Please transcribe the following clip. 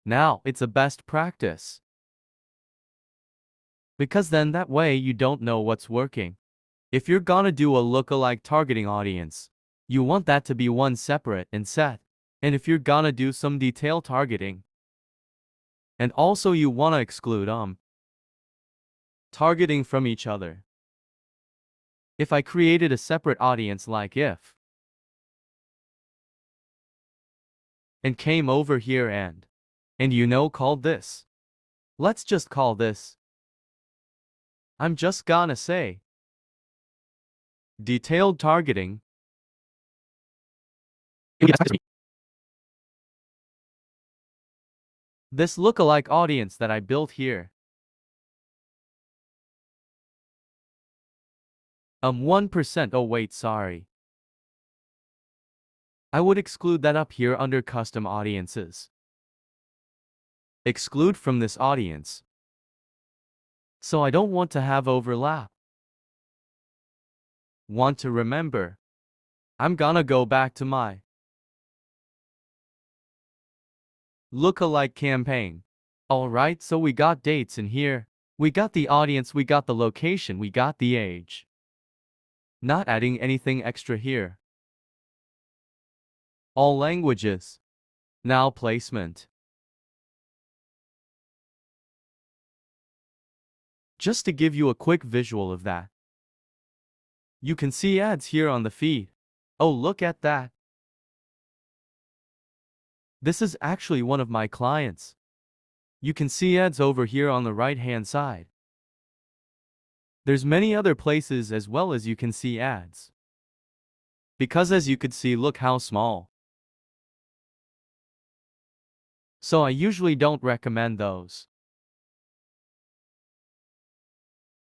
Now, it's a best practice. Because then that way you don't know what's working. If you're gonna do a lookalike targeting audience, you want that to be one separate and set. And if you're gonna do some detail targeting, and also you wanna exclude targeting from each other. If I created a separate audience like if, and came over here and called this. Let's just call this. I'm just gonna say detailed targeting. This lookalike audience that I built here. 1%. Oh wait, sorry. I would exclude that up here under custom audiences. Exclude from this audience. So I don't want to have overlap. Want to remember. I'm gonna go back to my lookalike campaign. Alright, so we got dates in here. We got the audience, we got the location, we got the age. Not adding anything extra here. All languages. Now placement. Just to give you a quick visual of that. You can see ads here on the feed. Oh, look at that. This is actually one of my clients. You can see ads over here on the right hand side. There's many other places as well as you can see ads. Because as you could see, look how small. So I usually don't recommend those.